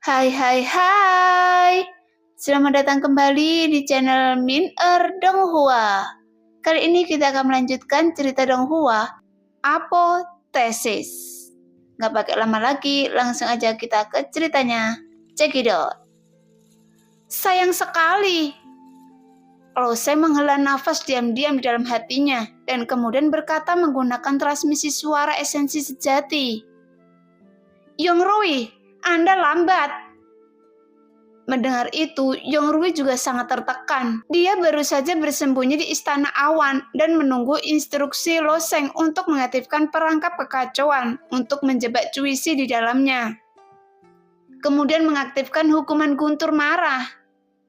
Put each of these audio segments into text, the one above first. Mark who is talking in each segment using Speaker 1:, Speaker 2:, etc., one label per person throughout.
Speaker 1: Hai hai hai. Selamat datang kembali di channel Min Donghua. Kali ini kita akan melanjutkan cerita Donghua, Apotesis. Gak pakai lama lagi, langsung aja kita ke ceritanya. Check it out. Sayang sekali. Loseng menghela nafas diam-diam di dalam hatinya dan kemudian berkata menggunakan transmisi suara esensi sejati. Yongrui, Anda lambat. Mendengar itu, Yongrui juga sangat tertekan. Dia baru saja bersembunyi di Istana Awan dan menunggu instruksi Loseng untuk mengaktifkan perangkap kekacauan untuk menjebak Cuisi di dalamnya. Kemudian mengaktifkan hukuman Guntur marah.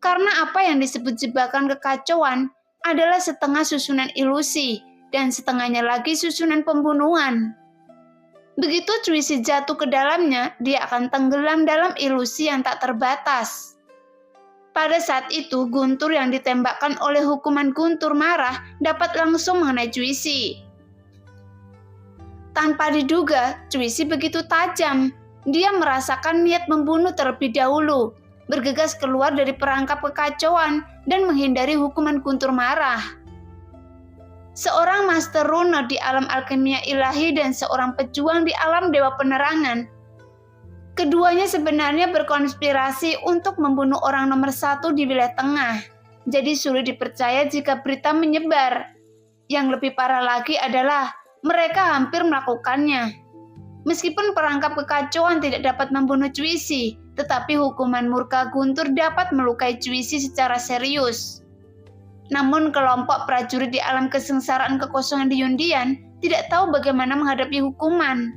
Speaker 1: Karena apa yang disebut jebakan kekacauan adalah setengah susunan ilusi dan setengahnya lagi susunan pembunuhan. Begitu Cuisi jatuh ke dalamnya, dia akan tenggelam dalam ilusi yang tak terbatas. Pada saat itu, guntur yang ditembakkan oleh hukuman Guntur marah dapat langsung mengenai Cuisi. Tanpa diduga, Cuisi begitu tajam. Dia merasakan niat membunuh terlebih dahulu, bergegas keluar dari perangkap kekacauan dan menghindari hukuman Guntur marah. Seorang master rune di alam alkimia ilahi dan seorang pejuang di alam dewa penerangan. Keduanya sebenarnya berkonspirasi untuk membunuh orang nomor 1 di wilayah tengah. Jadi sulit dipercaya jika berita menyebar. Yang lebih parah lagi adalah mereka hampir melakukannya. Meskipun perangkap kekacauan tidak dapat membunuh Cuisi, tetapi hukuman murka Guntur dapat melukai Cuisi secara serius. Namun kelompok prajurit di alam kesengsaraan kekosongan di Yundian tidak tahu bagaimana menghadapi hukuman.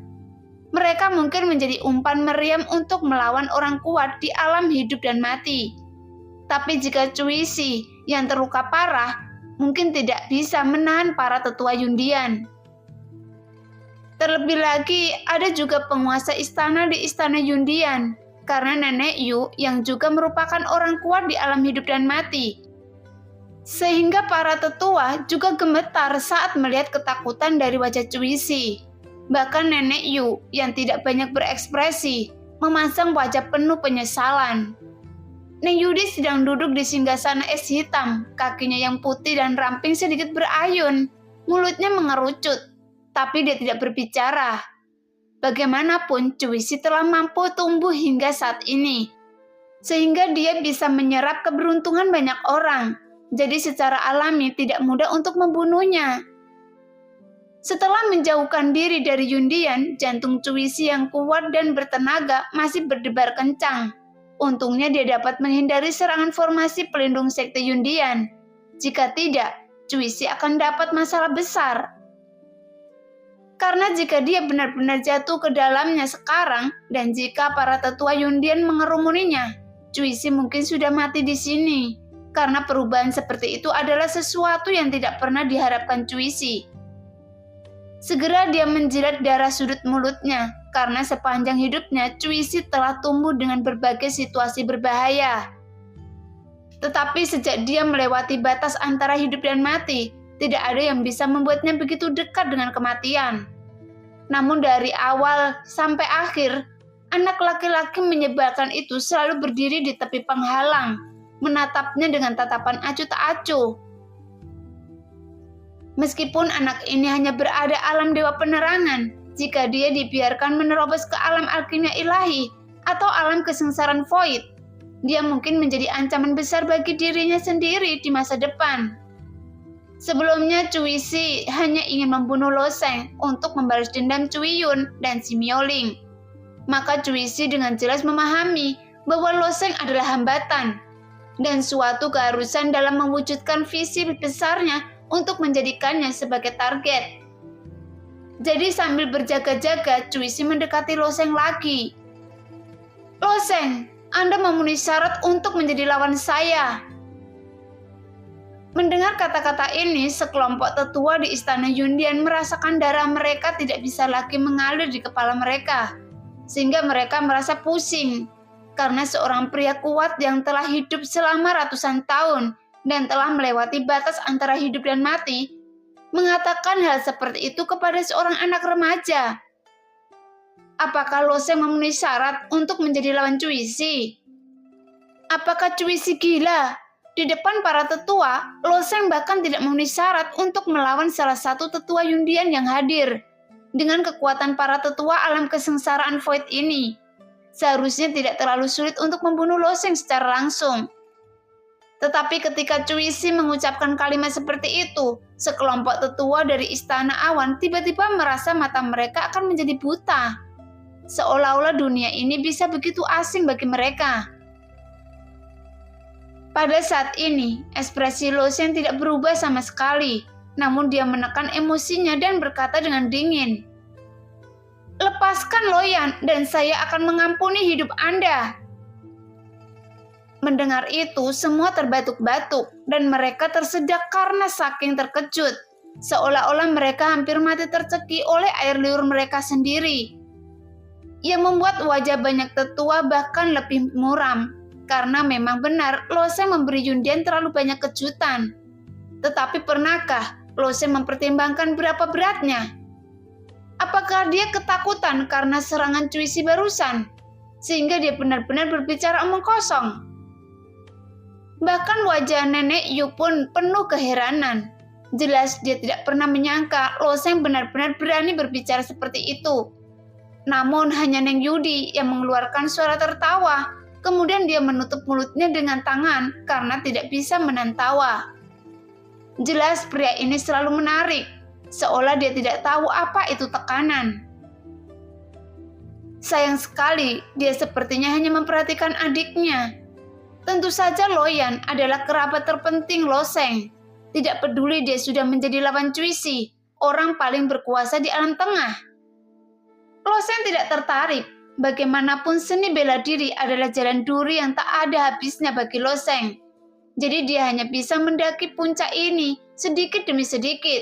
Speaker 1: Mereka mungkin menjadi umpan meriam untuk melawan orang kuat di alam hidup dan mati. Tapi jika Cuisi yang terluka parah, mungkin tidak bisa menahan para tetua Yundian. Terlebih lagi, ada juga penguasa istana di istana Yundian, karena Nenek Yu yang juga merupakan orang kuat di alam hidup dan mati. Sehingga para tetua juga gemetar saat melihat ketakutan dari wajah Cuisi. Bahkan Nenek Yu yang tidak banyak berekspresi, memasang wajah penuh penyesalan. Neng Yudi sedang duduk di singgasana es hitam, kakinya yang putih dan ramping sedikit berayun, mulutnya mengerucut, tapi dia tidak berbicara. Bagaimanapun Cuisi telah mampu tumbuh hingga saat ini, sehingga dia bisa menyerap keberuntungan banyak orang. Jadi secara alami tidak mudah untuk membunuhnya. Setelah menjauhkan diri dari Yundian, jantung Cuisi yang kuat dan bertenaga masih berdebar kencang. Untungnya dia dapat menghindari serangan formasi pelindung sekte Yundian. Jika tidak, Cuisi akan dapat masalah besar. Karena jika dia benar-benar jatuh ke dalamnya sekarang, dan jika para tetua Yundian mengerumuninya, Cuisi mungkin sudah mati di sini. Karena perubahan seperti itu adalah sesuatu yang tidak pernah diharapkan Cuisi. Segera dia menjilat darah sudut mulutnya, karena sepanjang hidupnya Cuisi telah tumbuh dengan berbagai situasi berbahaya. Tetapi sejak dia melewati batas antara hidup dan mati, tidak ada yang bisa membuatnya begitu dekat dengan kematian. Namun dari awal sampai akhir, anak laki-laki menyebalkan itu selalu berdiri di tepi penghalang, menatapnya dengan tatapan acuh tak acuh. Meskipun anak ini hanya berada alam dewa penerangan, jika dia dibiarkan menerobos ke alam alkimia ilahi atau alam kesengsaraan void, dia mungkin menjadi ancaman besar bagi dirinya sendiri di masa depan. Sebelumnya Cuisi hanya ingin membunuh Loseng untuk membalas dendam Cuiyun dan si Mioling. Maka Cuisi dengan jelas memahami bahwa Loseng adalah hambatan dan suatu keharusan dalam mewujudkan visi besarnya untuk menjadikannya sebagai target. Jadi sambil berjaga-jaga, Cuisi mendekati Loseng lagi. Loseng, Anda memenuhi syarat untuk menjadi lawan saya. Mendengar kata-kata ini, sekelompok tetua di istana Yundian merasakan darah mereka tidak bisa lagi mengalir di kepala mereka, sehingga mereka merasa pusing. Karena seorang pria kuat yang telah hidup selama ratusan tahun dan telah melewati batas antara hidup dan mati, mengatakan hal seperti itu kepada seorang anak remaja. apakah Loseng memenuhi syarat untuk menjadi lawan Cuisi? Apakah Cuisi gila? Di depan para tetua, Loseng bahkan tidak memenuhi syarat untuk melawan salah satu tetua Yundian yang hadir. Dengan kekuatan para tetua alam kesengsaraan Void ini, seharusnya tidak terlalu sulit untuk membunuh Loseng secara langsung. Tetapi ketika Cuisi mengucapkan kalimat seperti itu, sekelompok tetua dari Istana Awan tiba-tiba merasa mata mereka akan menjadi buta. Seolah-olah dunia ini bisa begitu asing bagi mereka. Pada saat ini, ekspresi Loseng tidak berubah sama sekali, namun dia menekan emosinya dan berkata dengan dingin, "Lepaskan Loyan dan saya akan mengampuni hidup Anda." Mendengar itu, semua terbatuk-batuk dan mereka tersedak karena saking terkejut. Seolah-olah mereka hampir mati tercekik oleh air liur mereka sendiri. Yang membuat wajah banyak tetua bahkan lebih muram. Karena memang benar, Loseng memberi Yundian terlalu banyak kejutan. Tetapi pernahkah Loseng mempertimbangkan berapa beratnya? Apakah dia ketakutan karena serangan Cuisi barusan? Sehingga dia benar-benar berbicara omong kosong? Bahkan wajah nenek Yu pun penuh keheranan. Jelas dia tidak pernah menyangka Loseng benar-benar berani berbicara seperti itu. Namun hanya Neng Yudi yang mengeluarkan suara tertawa. Kemudian dia menutup mulutnya dengan tangan karena tidak bisa menahan tawa. Jelas pria ini selalu menarik, seolah dia tidak tahu apa itu tekanan. Sayang sekali, dia sepertinya hanya memperhatikan adiknya. Tentu saja Loyan adalah kerabat terpenting Loseng. Tidak peduli dia sudah menjadi lawan Cuisi, orang paling berkuasa di alam tengah. Loseng tidak tertarik. Bagaimanapun seni bela diri adalah jalan duri yang tak ada habisnya bagi Loseng. Jadi dia hanya bisa mendaki puncak ini sedikit demi sedikit.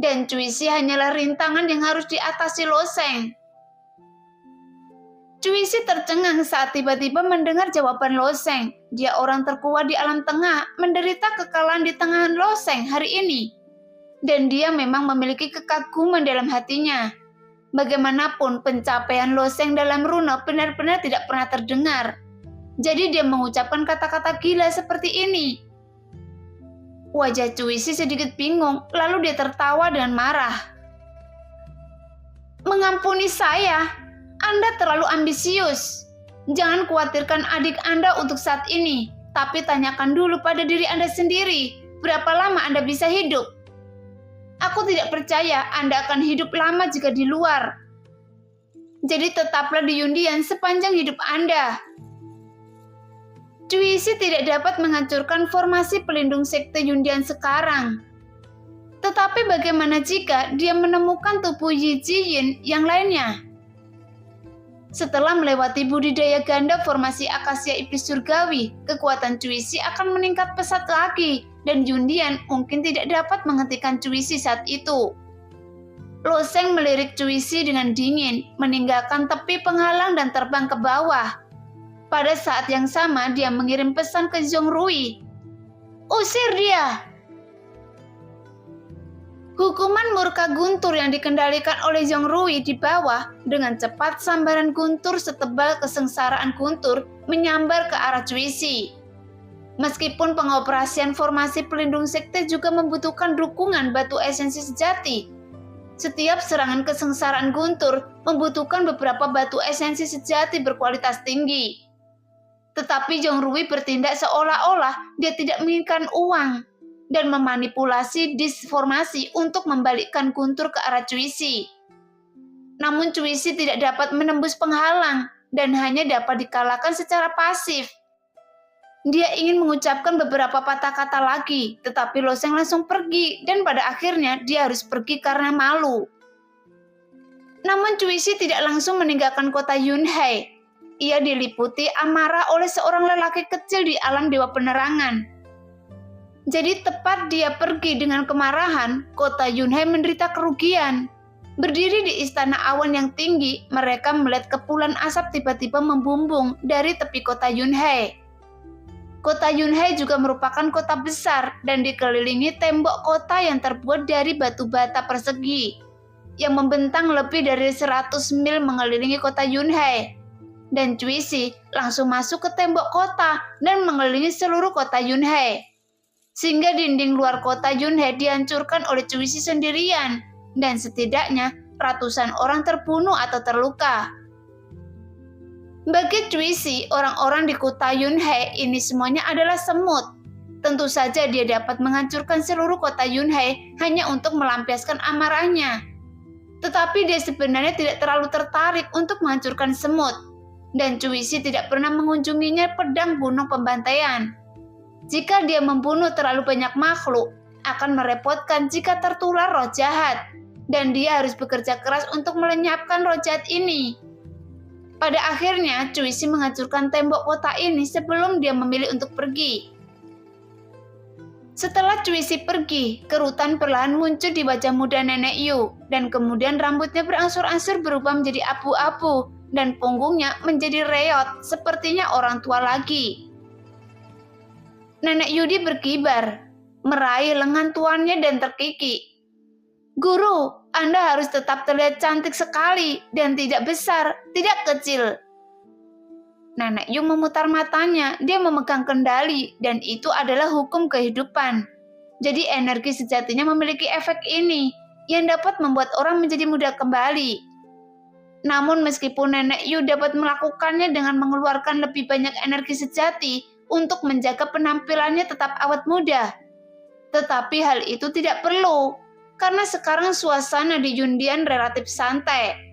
Speaker 1: Dan Cuisi hanyalah rintangan yang harus diatasi Loseng. Cuisi tercengang saat tiba-tiba mendengar jawaban Loseng. Dia orang terkuat di alam tengah, menderita kekalahan di tengah Loseng hari ini. Dan dia memang memiliki kekaguman dalam hatinya. Bagaimanapun pencapaian Loseng dalam runa benar-benar tidak pernah terdengar. Jadi dia mengucapkan kata-kata gila seperti ini. Wajah Cuisi sedikit bingung, lalu dia tertawa dengan marah. "Mengampuni saya? Anda terlalu ambisius. Jangan khawatirkan adik Anda untuk saat ini, tapi tanyakan dulu pada diri Anda sendiri, berapa lama Anda bisa hidup? Aku tidak percaya Anda akan hidup lama jika di luar. Jadi tetaplah di Yundian sepanjang hidup Anda." Cuisi tidak dapat menghancurkan formasi pelindung sekte Yundian sekarang. Tetapi bagaimana jika dia menemukan tubuh Yi Jiyin yang lainnya? Setelah melewati budidaya ganda formasi akasia iblis surgawi, kekuatan Cuisi akan meningkat pesat lagi, dan Yundian mungkin tidak dapat menghentikan Cuisi saat itu. Loseng melirik Cuisi dengan dingin, meninggalkan tepi penghalang dan terbang ke bawah. Pada saat yang sama, dia mengirim pesan ke Zhongrui. "Usir dia!" Hukuman murka guntur yang dikendalikan oleh Zhongrui di bawah, dengan cepat sambaran guntur setebal kesengsaraan guntur menyambar ke arah Cuisi. Meskipun pengoperasian formasi pelindung sekte juga membutuhkan dukungan batu esensi sejati, setiap serangan kesengsaraan guntur membutuhkan beberapa batu esensi sejati berkualitas tinggi. Tetapi Zhongrui bertindak seolah-olah dia tidak menginginkan uang dan memanipulasi disformasi untuk membalikkan guntur ke arah Cuisi. Namun Cuisi tidak dapat menembus penghalang dan hanya dapat dikalahkan secara pasif. Dia ingin mengucapkan beberapa patah kata lagi, tetapi Loseng langsung pergi dan pada akhirnya dia harus pergi karena malu. Namun Cuisi tidak langsung meninggalkan kota Yunhai. Ia diliputi amarah oleh seorang lelaki kecil di alam dewa penerangan. Jadi tepat dia pergi dengan kemarahan, kota Yunhai menderita kerugian. Berdiri di istana awan yang tinggi, mereka melihat kepulan asap tiba-tiba membumbung dari tepi kota Yunhai. Kota Yunhai juga merupakan kota besar dan dikelilingi tembok kota yang terbuat dari batu bata persegi. yang membentang lebih dari 100 mil mengelilingi kota Yunhai. Dan Cuisi langsung masuk ke tembok kota dan mengelilingi seluruh kota Yunhai. Sehingga dinding luar kota Yunhai dihancurkan oleh Cuisi sendirian, dan setidaknya ratusan orang terbunuh atau terluka. Bagi Cuisi, orang-orang di kota Yunhai ini semuanya adalah semut. Tentu saja dia dapat menghancurkan seluruh kota Yunhai hanya untuk melampiaskan amarahnya. Tetapi dia sebenarnya tidak terlalu tertarik untuk menghancurkan semut. Dan Cuisi tidak pernah mengunjunginya pedang gunung pembantaian. Jika dia membunuh terlalu banyak makhluk, akan merepotkan jika tertular roh jahat. Dan dia harus bekerja keras untuk melenyapkan roh jahat ini. Pada akhirnya, Cuisi menghancurkan tembok kota ini sebelum dia memilih untuk pergi. Setelah Cuisi pergi, kerutan perlahan muncul di wajah muda Nenek Yu, dan kemudian rambutnya berangsur-angsur berubah menjadi abu-abu, dan punggungnya menjadi reot, sepertinya orang tua lagi. Nenek Yudi berkibar, meraih lengan tuannya dan terkikik. "Guru, Anda harus tetap terlihat cantik sekali, dan tidak besar, tidak kecil." Nenek Yu memutar matanya, dia memegang kendali, dan itu adalah hukum kehidupan. Jadi energi sejatinya memiliki efek ini, yang dapat membuat orang menjadi muda kembali. Namun meskipun Nenek Yu dapat melakukannya dengan mengeluarkan lebih banyak energi sejati untuk menjaga penampilannya tetap awet muda. Tetapi hal itu tidak perlu, karena sekarang suasana di Yundian relatif santai.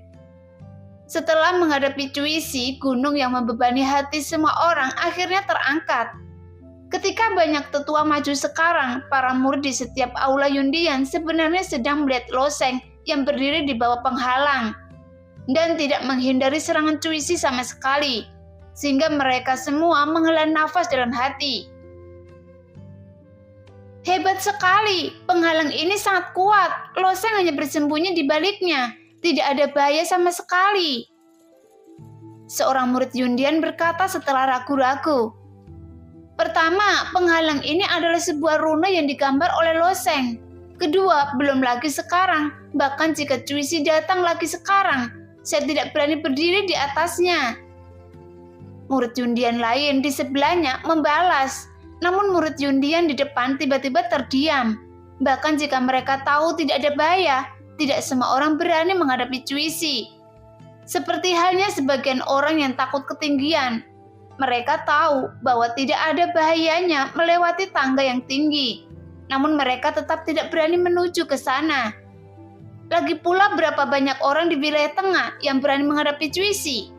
Speaker 1: Setelah menghadapi Cuisi, gunung yang membebani hati semua orang akhirnya terangkat. Ketika banyak tetua maju sekarang, para murid di setiap aula Yundian sebenarnya sedang melihat Loseng yang berdiri di bawah penghalang dan tidak menghindari serangan Cuisi sama sekali, sehingga mereka semua menghela nafas dalam hati. "Hebat sekali, penghalang ini sangat kuat. Loseng hanya bersembunyi di baliknya. Tidak ada bahaya sama sekali," seorang murid Yundian berkata setelah ragu-ragu. "Pertama, penghalang ini adalah sebuah rune yang digambar oleh Loseng. Kedua, belum lagi sekarang, bahkan jika Cuisi datang lagi sekarang, saya tidak berani berdiri di atasnya." Murid Yundian lain di sebelahnya membalas, namun murid Yundian di depan tiba-tiba terdiam. Bahkan jika mereka tahu tidak ada bahaya, tidak semua orang berani menghadapi Cuisi. Seperti halnya sebagian orang yang takut ketinggian. Mereka tahu bahwa tidak ada bahayanya melewati tangga yang tinggi. Namun mereka tetap tidak berani menuju ke sana. Lagi pula berapa banyak orang di wilayah tengah yang berani menghadapi Cuisi.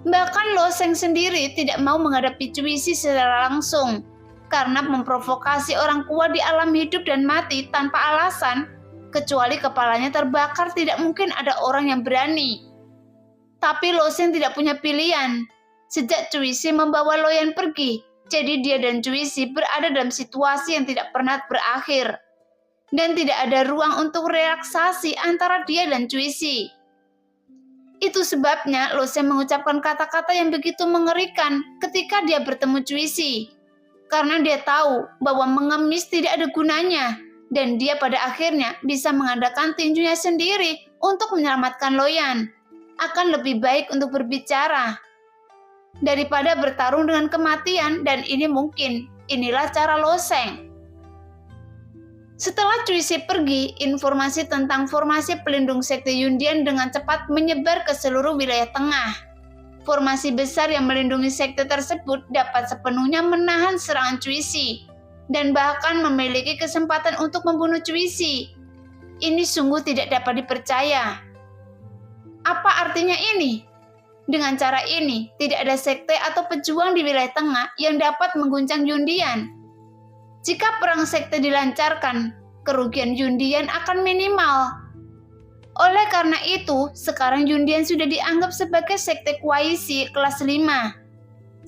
Speaker 1: Bahkan Loseng sendiri tidak mau menghadapi Cuisi secara langsung. Karena memprovokasi orang kuat di alam hidup dan mati tanpa alasan, kecuali kepalanya terbakar, tidak mungkin ada orang yang berani. Tapi Loseng tidak punya pilihan. Sejak Cuisi membawa Loyan pergi, jadi dia dan Cuisi berada dalam situasi yang tidak pernah berakhir. Dan tidak ada ruang untuk relaksasi antara dia dan Cuisi. Itu sebabnya Loseng mengucapkan kata-kata yang begitu mengerikan ketika dia bertemu Cuisi. Karena dia tahu bahwa mengemis tidak ada gunanya. Dan dia pada akhirnya bisa mengandalkan tinjunya sendiri untuk menyelamatkan Loyan. Akan lebih baik untuk berbicara daripada bertarung dengan kematian, dan ini mungkin. Inilah cara Loseng. Setelah Cuisi pergi, informasi tentang formasi pelindung sekte Yundian dengan cepat menyebar ke seluruh wilayah tengah. Formasi besar yang melindungi sekte tersebut dapat sepenuhnya menahan serangan Cuisi dan bahkan memiliki kesempatan untuk membunuh Cuisi. Ini sungguh tidak dapat dipercaya. Apa artinya ini? Dengan cara ini, tidak ada sekte atau pejuang di wilayah tengah yang dapat mengguncang Yundian. Jika perang sekte dilancarkan, kerugian Yundian akan minimal. Oleh karena itu, sekarang Yundian sudah dianggap sebagai sekte Kuaisi kelas 5.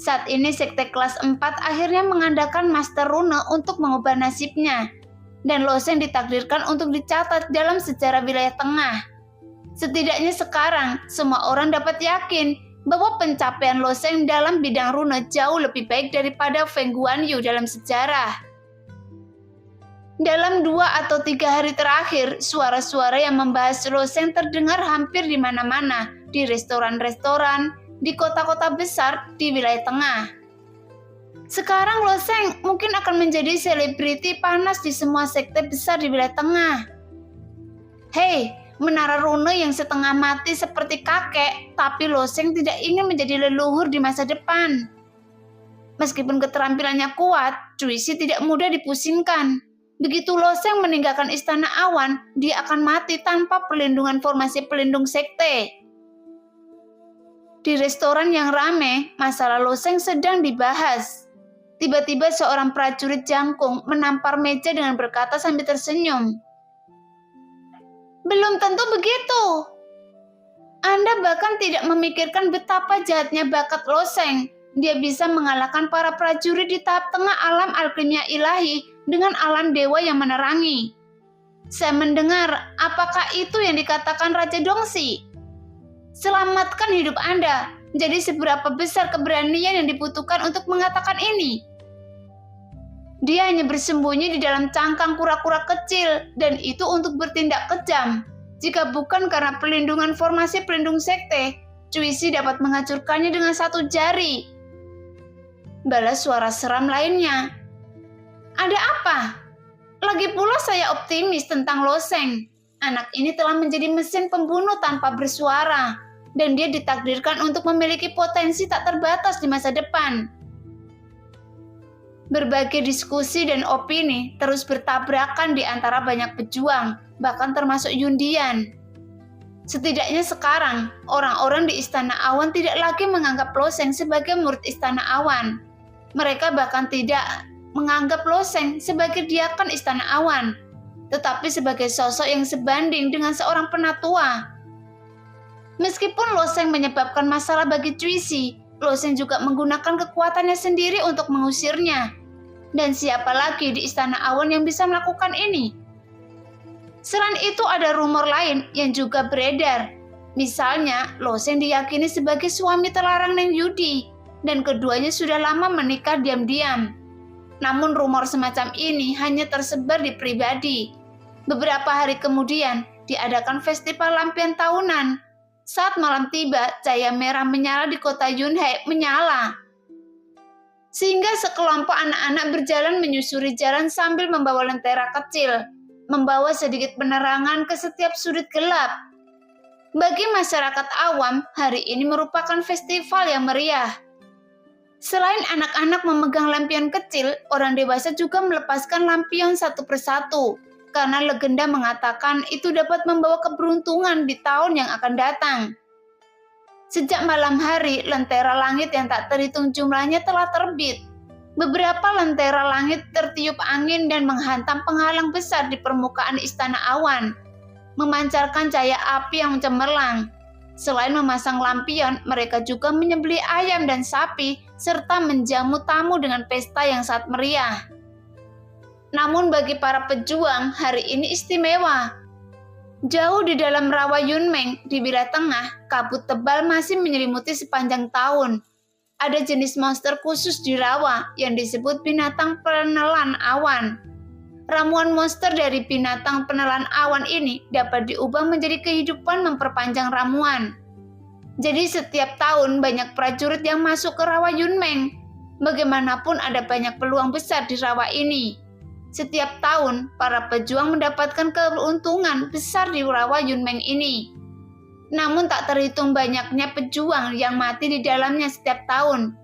Speaker 1: Saat ini sekte kelas 4 akhirnya mengandalkan Master Rune untuk mengubah nasibnya, dan Loseng ditakdirkan untuk dicatat dalam sejarah wilayah tengah. Setidaknya sekarang, semua orang dapat yakin bahwa pencapaian Loseng dalam bidang rune jauh lebih baik daripada Feng Guanyu dalam sejarah. Dalam 2 atau 3 hari terakhir, suara-suara yang membahas Loseng terdengar hampir di mana-mana, di restoran-restoran, di kota-kota besar di wilayah tengah. Sekarang Loseng mungkin akan menjadi selebriti panas di semua sekte besar di wilayah tengah. Hei, menara rune yang setengah mati seperti kakek, tapi Loseng tidak ingin menjadi leluhur di masa depan. Meskipun keterampilannya kuat, Cuisi tidak mudah dipusingkan. Begitu Loseng meninggalkan Istana Awan, dia akan mati tanpa perlindungan formasi pelindung sekte. Di restoran yang ramai, masalah Loseng sedang dibahas. Tiba-tiba seorang prajurit jangkung menampar meja dengan berkata sambil tersenyum. Belum tentu begitu. Anda bahkan tidak memikirkan betapa jahatnya bakat Loseng. Dia bisa mengalahkan para prajurit di tahap tengah alam alkimia ilahi dengan alam dewa yang menerangi. Saya mendengar, apakah itu yang dikatakan Raja Dongsi? Selamatkan hidup Anda. Jadi seberapa besar keberanian yang dibutuhkan untuk mengatakan ini? Dia hanya bersembunyi di dalam cangkang kura-kura kecil, dan itu untuk bertindak kejam. Jika bukan karena perlindungan formasi pelindung sekte, Cuisi dapat menghancurkannya dengan 1 jari. Balas suara seram lainnya. Ada apa? Lagi pula saya optimis tentang Loseng. Anak ini telah menjadi mesin pembunuh tanpa bersuara, dan dia ditakdirkan untuk memiliki potensi tak terbatas di masa depan. Berbagai diskusi dan opini terus bertabrakan di antara banyak pejuang, bahkan termasuk Yundian. Setidaknya sekarang, orang-orang di Istana Awan tidak lagi menganggap Loseng sebagai murid Istana Awan. Mereka bahkan tidak menganggap Loseng sebagai diakan Istana Awan, tetapi sebagai sosok yang sebanding dengan seorang penatua. Meskipun Loseng menyebabkan masalah bagi Cuisi, Loseng juga menggunakan kekuatannya sendiri untuk mengusirnya. Dan siapa lagi di Istana Awan yang bisa melakukan ini? Selain itu ada rumor lain yang juga beredar. Misalnya, Loseng diyakini sebagai suami terlarang Neng Yudi, dan keduanya sudah lama menikah diam-diam. Namun rumor semacam ini hanya tersebar di pribadi. Beberapa hari kemudian, diadakan festival lampion tahunan. Saat malam tiba, cahaya merah menyala di kota Yunhai menyala. Sehingga sekelompok anak-anak berjalan menyusuri jalan sambil membawa lentera kecil, membawa sedikit penerangan ke setiap sudut gelap. Bagi masyarakat awam, hari ini merupakan festival yang meriah. Selain anak-anak memegang lampion kecil, orang dewasa juga melepaskan lampion satu persatu, karena legenda mengatakan itu dapat membawa keberuntungan di tahun yang akan datang. Sejak malam hari, lentera langit yang tak terhitung jumlahnya telah terbit. Beberapa lentera langit tertiup angin dan menghantam penghalang besar di permukaan Istana Awan, memancarkan cahaya api yang cemerlang. Selain memasang lampion, mereka juga menyembelih ayam dan sapi, serta menjamu tamu dengan pesta yang sangat meriah. Namun bagi para pejuang, hari ini istimewa. Jauh di dalam rawa Yunmeng, di wilayah tengah, kabut tebal masih menyelimuti sepanjang tahun. Ada jenis monster khusus di rawa yang disebut binatang penelan awan. Ramuan monster dari binatang penelan awan ini dapat diubah menjadi kehidupan memperpanjang ramuan. Jadi setiap tahun banyak prajurit yang masuk ke rawa Yunmeng. Bagaimanapun ada banyak peluang besar di rawa ini. Setiap tahun para pejuang mendapatkan keuntungan besar di rawa Yunmeng ini. Namun tak terhitung banyaknya pejuang yang mati di dalamnya setiap tahun.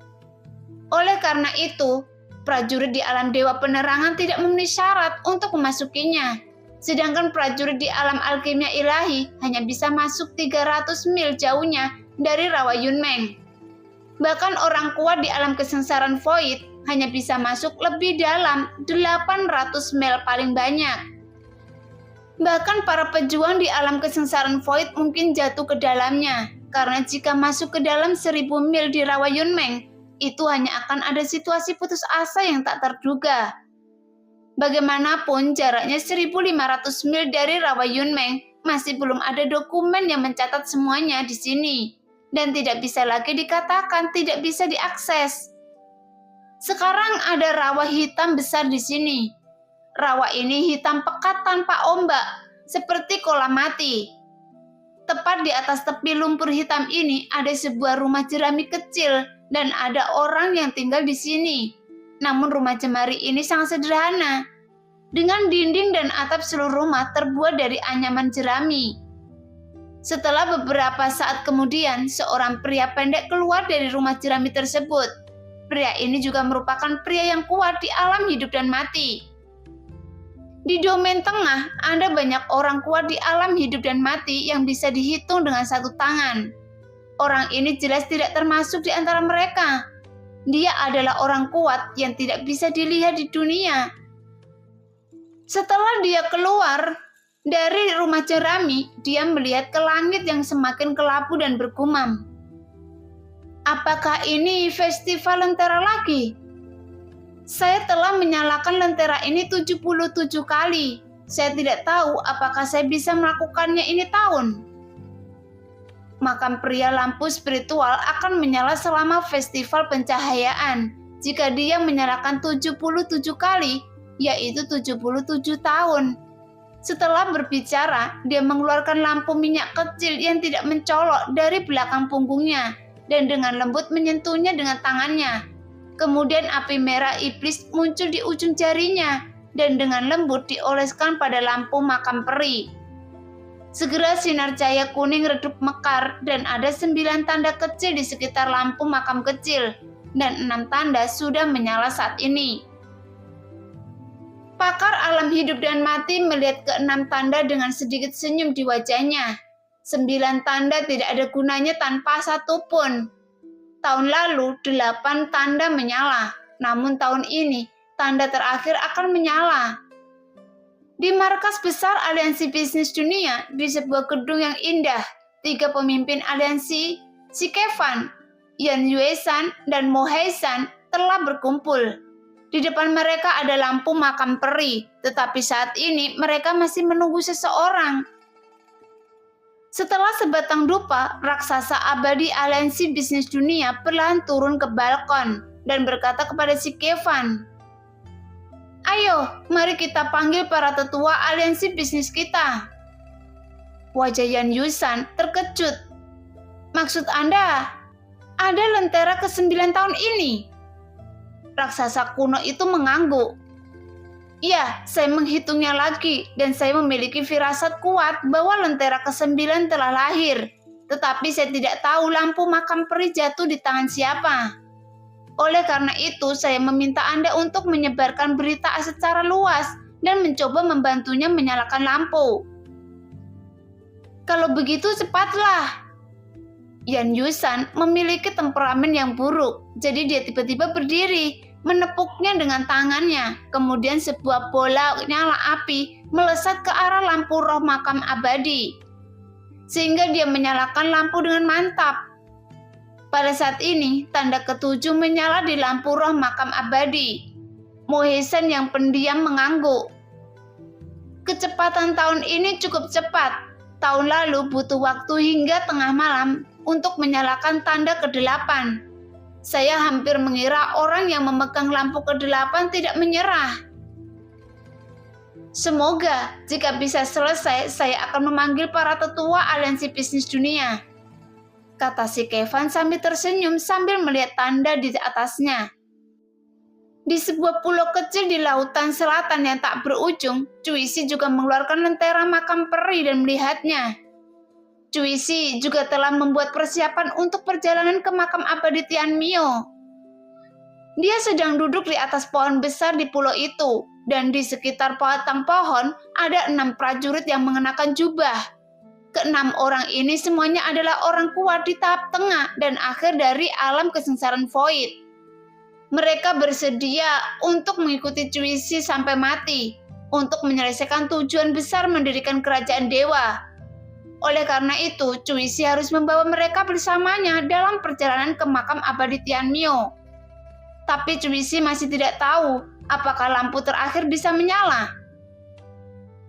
Speaker 1: Oleh karena itu, prajurit di alam dewa penerangan tidak memenuhi syarat untuk memasukinya. Sedangkan prajurit di alam alkimia ilahi hanya bisa masuk 300 mil jauhnya dari rawa Yunmeng. Bahkan orang kuat di alam kesengsaraan Void hanya bisa masuk lebih dalam 800 mil paling banyak. Bahkan para pejuang di alam kesengsaraan Void mungkin jatuh ke dalamnya, karena jika masuk ke dalam 1000 mil di rawa Yunmeng, itu hanya akan ada situasi putus asa yang tak terduga. Bagaimanapun, jaraknya 1500 mil dari rawa Yunmeng, masih belum ada dokumen yang mencatat semuanya di sini, dan tidak bisa lagi dikatakan tidak bisa diakses. Sekarang ada rawa hitam besar di sini. Rawa ini hitam pekat tanpa ombak, seperti kolam mati. Tepat di atas tepi lumpur hitam ini ada sebuah rumah jerami kecil dan ada orang yang tinggal di sini. Namun rumah jemari ini sangat sederhana. Dengan dinding dan atap seluruh rumah terbuat dari anyaman jerami. Setelah beberapa saat kemudian, seorang pria pendek keluar dari rumah jerami tersebut. Pria ini juga merupakan pria yang kuat di alam hidup dan mati. Di domain tengah, ada banyak orang kuat di alam hidup dan mati yang bisa dihitung dengan satu tangan. Orang ini jelas tidak termasuk di antara mereka. Dia adalah orang kuat yang tidak bisa dilihat di dunia. Setelah dia keluar dari rumah jerami, dia melihat ke langit yang semakin kelabu dan bergumam. Apakah ini festival lentera lagi? Saya telah menyalakan lentera ini 77 kali. Saya tidak tahu apakah saya bisa melakukannya ini tahun. Makam pria lampu spiritual akan menyala selama festival pencahayaan. Jika dia menyalakan 77 kali, yaitu 77 tahun. Setelah berbicara, dia mengeluarkan lampu minyak kecil yang tidak mencolok dari belakang punggungnya dan dengan lembut menyentuhnya dengan tangannya. Kemudian api merah iblis muncul di ujung jarinya dan dengan lembut dioleskan pada lampu makam peri. Segera sinar cahaya kuning redup mekar dan ada 9 tanda kecil di sekitar lampu makam kecil dan 6 tanda sudah menyala saat ini. Pakar alam hidup dan mati melihat ke-6 tanda dengan sedikit senyum di wajahnya. 9 tanda tidak ada gunanya tanpa satu pun. Tahun lalu 8 tanda menyala, namun tahun ini tanda terakhir akan menyala. Di markas besar Aliansi Bisnis Dunia, di sebuah gedung yang indah, 3 pemimpin aliansi, si Kevin, Yan Yuesan, dan Mo Heisan telah berkumpul. Di depan mereka ada lampu makam peri, tetapi saat ini mereka masih menunggu seseorang. Setelah sebatang dupa, raksasa abadi Aliansi Bisnis Dunia perlahan turun ke balkon dan berkata kepada si Kevin, "Ayo, mari kita panggil para tetua aliansi bisnis kita." Wajah Yan Yusan terkejut. "Maksud Anda, ada lentera ke-9 tahun ini?" Raksasa kuno itu mengangguk. "Ya, saya menghitungnya lagi dan saya memiliki firasat kuat bahwa lentera ke-9 telah lahir. Tetapi saya tidak tahu lampu makam peri jatuh di tangan siapa. Oleh karena itu, saya meminta Anda untuk menyebarkan berita secara luas dan mencoba membantunya menyalakan lampu." "Kalau begitu cepatlah." Yan Yusan memiliki temperamen yang buruk, jadi dia tiba-tiba berdiri, menepuknya dengan tangannya. Kemudian sebuah bola nyala api melesat ke arah lampu roh makam abadi, sehingga dia menyalakan lampu dengan mantap. Pada saat ini, tanda ke-7 menyala di lampu roh makam abadi. Mo Heisan yang pendiam mengangguk. "Kecepatan tahun ini cukup cepat. Tahun lalu butuh waktu hingga tengah malam untuk menyalakan tanda ke-8. Saya hampir mengira orang yang memegang lampu ke-8 tidak menyerah. Semoga jika bisa selesai, saya akan memanggil para tetua aliansi bisnis dunia," kata si Kevin sambil tersenyum sambil melihat tanda di atasnya. Di sebuah pulau kecil di lautan selatan yang tak berujung, Cuisi juga mengeluarkan lentera makam peri dan melihatnya. Cuisi juga telah membuat persiapan untuk perjalanan ke makam abadi Tianmio. Dia sedang duduk di atas pohon besar di pulau itu, dan di sekitar batang pohon ada 6 prajurit yang mengenakan jubah. Ke-6 orang ini semuanya adalah orang kuat di tahap tengah dan akhir dari alam kesengsaraan void. Mereka bersedia untuk mengikuti Cuisi sampai mati, untuk menyelesaikan tujuan besar mendirikan kerajaan dewa. Oleh karena itu, Cuisi harus membawa mereka bersamanya dalam perjalanan ke makam abadi Tianmio. Tapi Cuisi masih tidak tahu apakah lampu terakhir bisa menyala.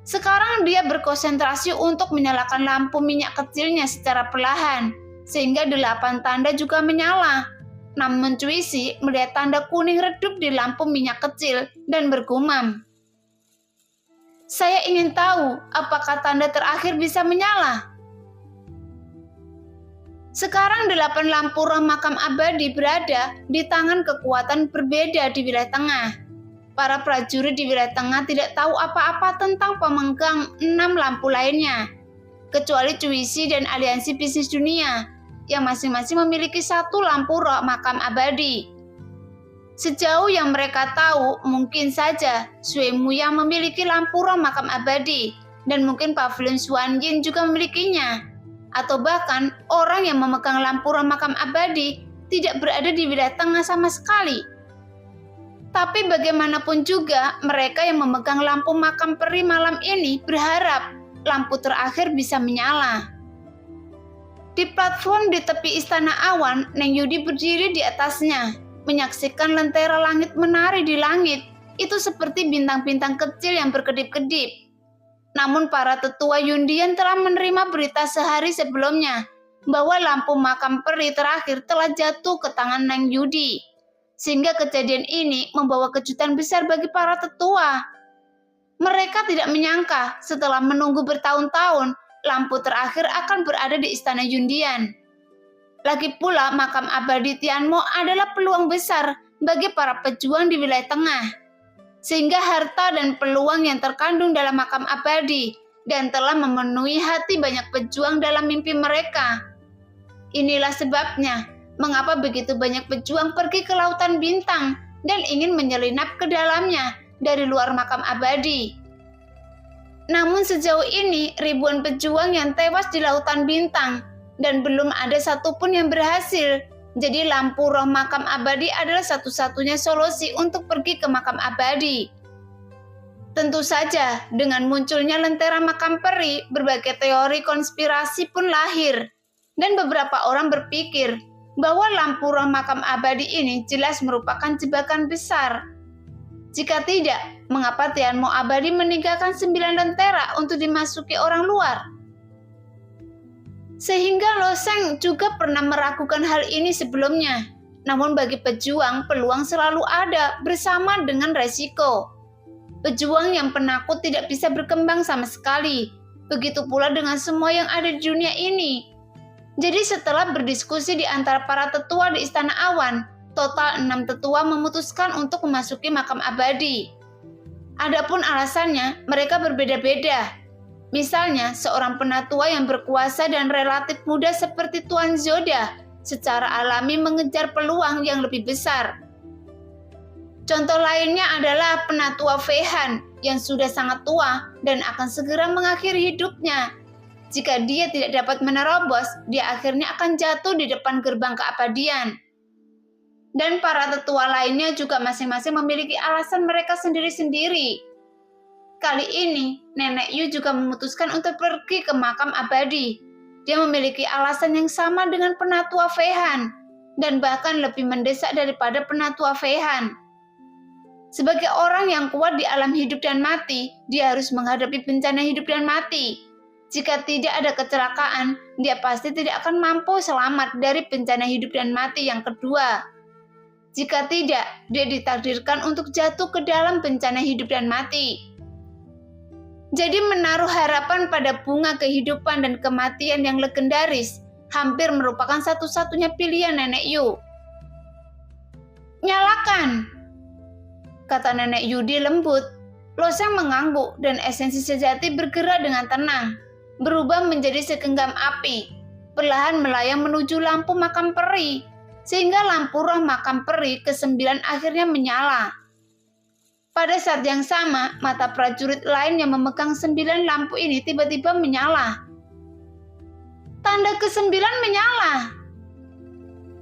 Speaker 1: Sekarang dia berkonsentrasi untuk menyalakan lampu minyak kecilnya secara perlahan, sehingga 8 tanda juga menyala. Namun Cuisi melihat tanda kuning redup di lampu minyak kecil dan bergumam, Saya ingin tahu apakah tanda terakhir bisa menyala. Sekarang 8 lampu roh makam abadi berada di tangan kekuatan berbeda di wilayah tengah. Para prajurit di wilayah tengah tidak tahu apa-apa tentang pemegang 6 lampu lainnya, kecuali Cuisi dan Aliansi Bisnis Dunia, yang masing-masing memiliki 1 lampu roh makam abadi. Sejauh yang mereka tahu, mungkin saja Suemu yang memiliki lampu roh makam abadi, dan mungkin Pavilion Xuanyin juga memilikinya. Atau bahkan orang yang memegang lampu roh makam abadi tidak berada di wilayah tengah sama sekali. Tapi bagaimanapun juga, mereka yang memegang lampu makam peri malam ini berharap lampu terakhir bisa menyala. Di platform di tepi Istana Awan, Neng Yudi berdiri di atasnya, menyaksikan lentera langit menari di langit. Itu seperti bintang-bintang kecil yang berkedip-kedip. Namun para tetua Yundian telah menerima berita sehari sebelumnya bahwa lampu makam peri terakhir telah jatuh ke tangan Neng Yudi. Sehingga kejadian ini membawa kejutan besar bagi para tetua. Mereka tidak menyangka setelah menunggu bertahun-tahun, lampu terakhir akan berada di Istana Yundian. Lagi pula makam abadi Tianmo adalah peluang besar bagi para pejuang di wilayah tengah. Sehingga harta dan peluang yang terkandung dalam makam abadi dan telah memenuhi hati banyak pejuang dalam mimpi mereka. Inilah sebabnya mengapa begitu banyak pejuang pergi ke lautan bintang dan ingin menyelinap ke dalamnya dari luar makam abadi. Namun sejauh ini ribuan pejuang yang tewas di lautan bintang dan belum ada satupun yang berhasil. Jadi lampu roh makam abadi adalah satu-satunya solusi untuk pergi ke makam abadi. Tentu saja, dengan munculnya lentera makam peri, berbagai teori konspirasi pun lahir. Dan beberapa orang berpikir bahwa lampu roh makam abadi ini jelas merupakan jebakan besar. Jika tidak, mengapa Tianmo abadi meninggalkan 9 lentera untuk dimasuki orang luar? Sehingga Lo Sheng juga pernah meragukan hal ini sebelumnya. Namun bagi pejuang, peluang selalu ada bersama dengan resiko. Pejuang yang penakut tidak bisa berkembang sama sekali. Begitu pula dengan semua yang ada di dunia ini. Jadi setelah berdiskusi di antara para tetua di Istana Awan, total 6 tetua memutuskan untuk memasuki makam abadi. Adapun alasannya, mereka berbeda-beda. Misalnya, seorang penatua yang berkuasa dan relatif muda seperti Tuan Zoda secara alami mengejar peluang yang lebih besar. Contoh lainnya adalah penatua Fehan yang sudah sangat tua dan akan segera mengakhiri hidupnya. Jika dia tidak dapat menerobos, dia akhirnya akan jatuh di depan gerbang keabadian. Dan para tetua lainnya juga masing-masing memiliki alasan mereka sendiri-sendiri. Kali ini, Nenek Yu juga memutuskan untuk pergi ke makam abadi. Dia memiliki alasan yang sama dengan penatua Fehan, dan bahkan lebih mendesak daripada penatua Fehan. Sebagai orang yang kuat di alam hidup dan mati, dia harus menghadapi bencana hidup dan mati. Jika tidak ada kecelakaan, dia pasti tidak akan mampu selamat dari bencana hidup dan mati yang kedua. Jika tidak, dia ditakdirkan untuk jatuh ke dalam bencana hidup dan mati. Jadi menaruh harapan pada bunga kehidupan dan kematian yang legendaris hampir merupakan satu-satunya pilihan Nenek Yu. Nyalakan, kata Nenek Yudi lembut. Lo Sheng mengangguk dan esensi sejati bergerak dengan tenang, berubah menjadi segenggam api, perlahan melayang menuju lampu makam peri, sehingga lampu roh makam peri ke-9 akhirnya menyala. Pada saat yang sama, mata prajurit lain yang memegang 9 lampu ini tiba-tiba menyala. Tanda ke-9 menyala.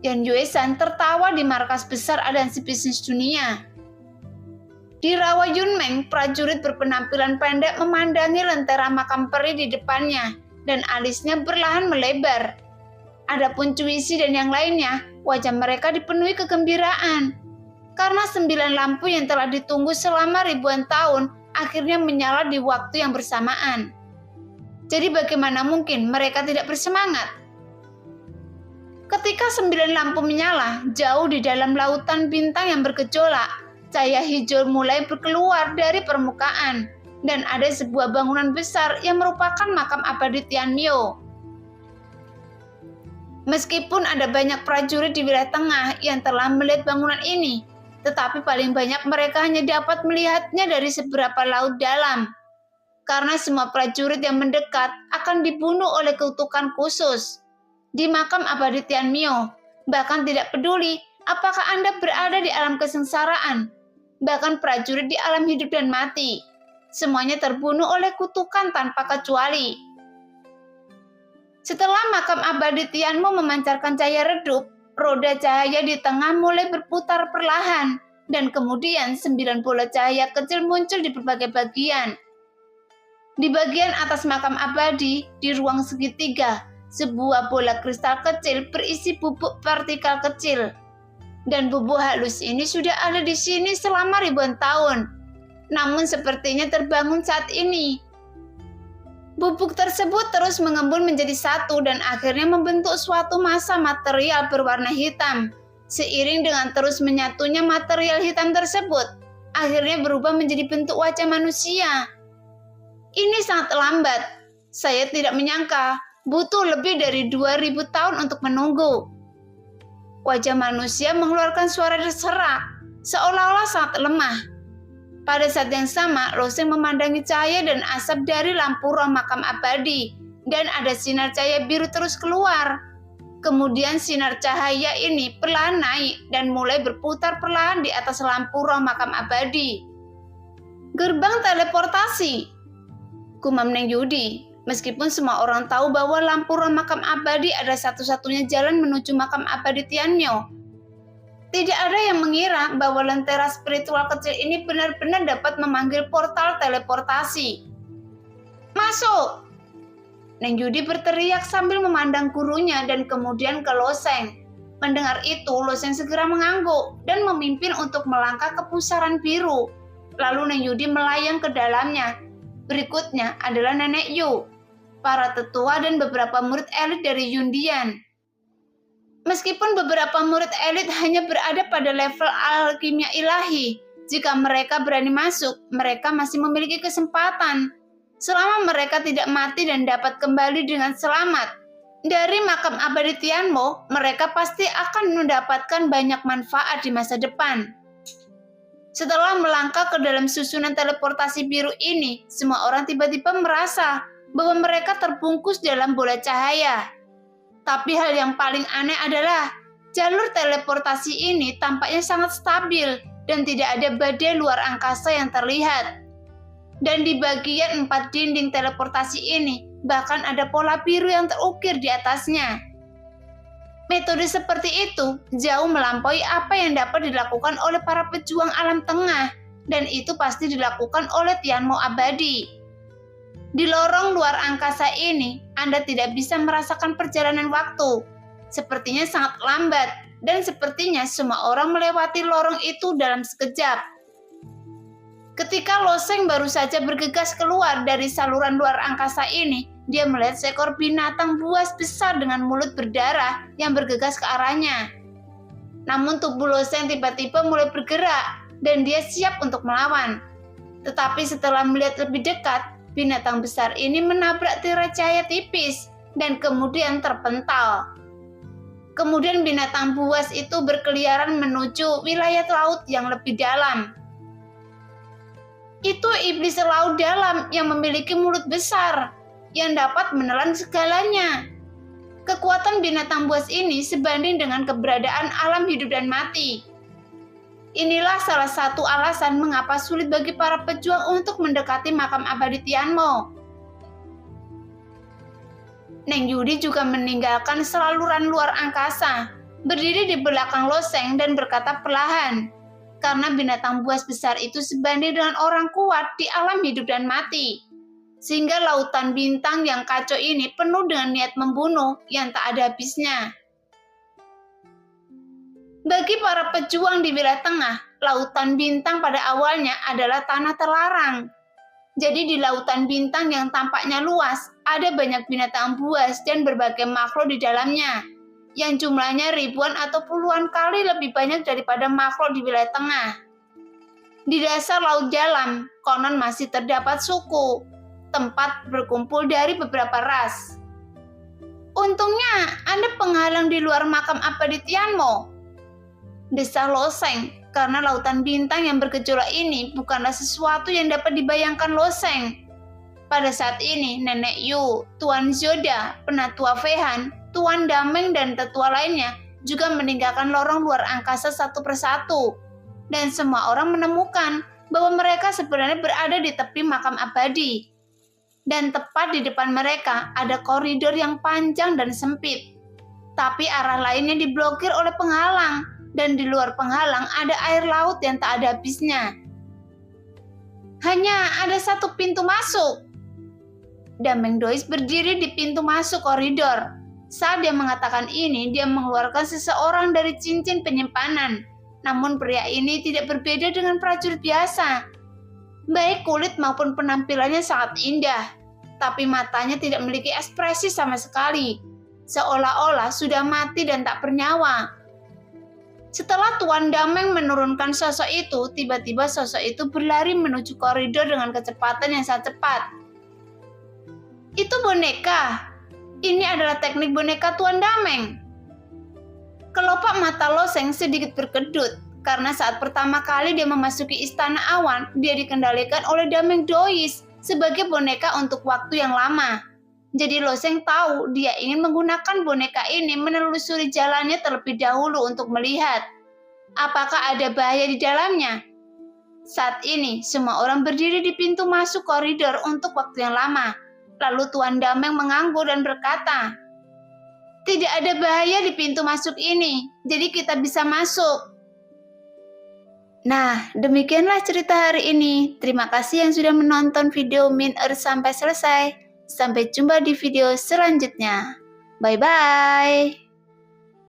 Speaker 1: Yan Yuesan tertawa di markas besar Aliansi Bisnis Dunia. Di rawa Yunmeng, prajurit berpenampilan pendek memandangi lentera makam peri di depannya, dan alisnya perlahan melebar. Adapun Cuisi dan yang lainnya, wajah mereka dipenuhi kegembiraan. Karena 9 lampu yang telah ditunggu selama ribuan tahun akhirnya menyala di waktu yang bersamaan. Jadi bagaimana mungkin mereka tidak bersemangat? Ketika 9 lampu menyala, jauh di dalam lautan bintang yang bergejolak, cahaya hijau mulai berkeluar dari permukaan dan ada sebuah bangunan besar yang merupakan makam abadi Tianmyo. Meskipun ada banyak prajurit di wilayah tengah yang telah melihat bangunan ini, tetapi paling banyak mereka hanya dapat melihatnya dari seberapa laut dalam. Karena semua prajurit yang mendekat akan dibunuh oleh kutukan khusus. Di makam abadi Tianmyo, bahkan tidak peduli apakah Anda berada di alam kesengsaraan, bahkan prajurit di alam hidup dan mati, semuanya terbunuh oleh kutukan tanpa kecuali. Setelah makam abadi Tianmo memancarkan cahaya redup, roda cahaya di tengah mulai berputar perlahan, dan kemudian 9 bola cahaya kecil muncul di berbagai bagian. Di bagian atas makam abadi, di ruang segitiga, sebuah bola kristal kecil berisi bubuk partikel kecil. Dan bubuk halus ini sudah ada di sini selama ribuan tahun, namun sepertinya terbangun saat ini. Bubuk tersebut terus mengembun menjadi satu dan akhirnya membentuk suatu massa material berwarna hitam. Seiring dengan terus menyatunya material hitam tersebut, akhirnya berubah menjadi bentuk wajah manusia. Ini sangat lambat. Saya tidak menyangka butuh lebih dari 2000 tahun untuk menunggu. Wajah manusia mengeluarkan suara berserak, seolah-olah sangat lemah. Pada saat yang sama, Loseng memandangi cahaya dan asap dari lampu roh makam abadi, dan ada sinar cahaya biru terus keluar. Kemudian sinar cahaya ini perlahan naik dan mulai berputar perlahan di atas lampu roh makam abadi. Gerbang teleportasi, gumam Neng Yudi. Meskipun semua orang tahu bahwa lampu roh makam abadi adalah satu-satunya jalan menuju makam abadi Tianmyo, tidak ada yang mengira bahwa lentera spiritual kecil ini benar-benar dapat memanggil portal teleportasi. Masuk! Neng Yudi berteriak sambil memandang gurunya dan kemudian ke Loseng. Mendengar itu, Loseng segera mengangguk dan memimpin untuk melangkah ke pusaran biru. Lalu Neng Yudi melayang ke dalamnya. Berikutnya adalah Nenek Yu, para tetua dan beberapa murid elit dari Yundian. Meskipun beberapa murid elit hanya berada pada level alkimia ilahi, jika mereka berani masuk, mereka masih memiliki kesempatan. Selama mereka tidak mati dan dapat kembali dengan selamat dari makam abadi Tianmo, mereka pasti akan mendapatkan banyak manfaat di masa depan. Setelah melangkah ke dalam susunan teleportasi biru ini, semua orang tiba-tiba merasa bahwa mereka terbungkus dalam bola cahaya. Tapi hal yang paling aneh adalah jalur teleportasi ini tampaknya sangat stabil dan tidak ada badai luar angkasa yang terlihat. Dan di bagian 4 dinding teleportasi ini, bahkan ada pola biru yang terukir di atasnya. Metode seperti itu jauh melampaui apa yang dapat dilakukan oleh para pejuang alam tengah, dan itu pasti dilakukan oleh Tianmo abadi. Di lorong luar angkasa ini, Anda tidak bisa merasakan perjalanan waktu. Sepertinya sangat lambat, dan sepertinya semua orang melewati lorong itu dalam sekejap. Ketika Loseng baru saja bergegas keluar dari saluran luar angkasa ini, dia melihat seekor binatang buas besar dengan mulut berdarah yang bergegas ke arahnya. Namun tubuh Loseng tiba-tiba mulai bergerak, dan dia siap untuk melawan. Tetapi setelah melihat lebih dekat, binatang besar ini menabrak tirai cahaya tipis dan kemudian terpental. Kemudian binatang buas itu berkeliaran menuju wilayah laut yang lebih dalam. Itu iblis laut dalam yang memiliki mulut besar yang dapat menelan segalanya. Kekuatan binatang buas ini sebanding dengan keberadaan alam hidup dan mati. Inilah salah satu alasan mengapa sulit bagi para pejuang untuk mendekati makam abadi Tianmo. Neng Yudi juga meninggalkan saluran luar angkasa, berdiri di belakang Loseng dan berkata perlahan, karena binatang buas besar itu sebanding dengan orang kuat di alam hidup dan mati. Sehingga lautan bintang yang kacau ini penuh dengan niat membunuh yang tak ada habisnya. Bagi para pejuang di wilayah tengah, lautan bintang pada awalnya adalah tanah terlarang. Jadi di lautan bintang yang tampaknya luas, ada banyak binatang buas dan berbagai makhluk di dalamnya, yang jumlahnya ribuan atau puluhan kali lebih banyak daripada makhluk di wilayah tengah. Di dasar laut dalam, konon masih terdapat suku, tempat berkumpul dari beberapa ras. Untungnya ada penghalang di luar makam abadi Tianmo, desah Loseng, karena lautan bintang yang bergejolak ini bukanlah sesuatu yang dapat dibayangkan Loseng. Pada saat ini, Nenek Yu, Tuan Zoda, Penatua Fehan, Tuan Dameng, dan tetua lainnya juga meninggalkan lorong luar angkasa satu persatu. Dan semua orang menemukan bahwa mereka sebenarnya berada di tepi makam abadi. Dan tepat di depan mereka ada koridor yang panjang dan sempit. Tapi arah lainnya diblokir oleh penghalang, dan di luar penghalang ada air laut yang tak ada habisnya. Hanya ada satu pintu masuk. Dameng Dois berdiri di pintu masuk koridor. Saat dia mengatakan ini, dia mengeluarkan seseorang dari cincin penyimpanan. Namun pria ini tidak berbeda dengan prajurit biasa. Baik kulit maupun penampilannya sangat indah, tapi matanya tidak memiliki ekspresi sama sekali, seolah-olah sudah mati dan tak bernyawa. Setelah Tuan Dameng menurunkan sosok itu, tiba-tiba sosok itu berlari menuju koridor dengan kecepatan yang sangat cepat. Itu boneka. Ini adalah teknik boneka Tuan Dameng. Kelopak mata Loseng sedikit berkedut, karena saat pertama kali dia memasuki Istana Awan, dia dikendalikan oleh Dameng Dois sebagai boneka untuk waktu yang lama. Jadi Loseng tahu dia ingin menggunakan boneka ini menelusuri jalannya terlebih dahulu untuk melihat apakah ada bahaya di dalamnya. Saat ini, semua orang berdiri di pintu masuk koridor untuk waktu yang lama. Lalu Tuan Dameng mengangguk dan berkata, "Tidak ada bahaya di pintu masuk ini, jadi kita bisa masuk." Nah, demikianlah cerita hari ini. Terima kasih yang sudah menonton video Min Earth sampai selesai. Sampai jumpa di video selanjutnya. Bye-bye.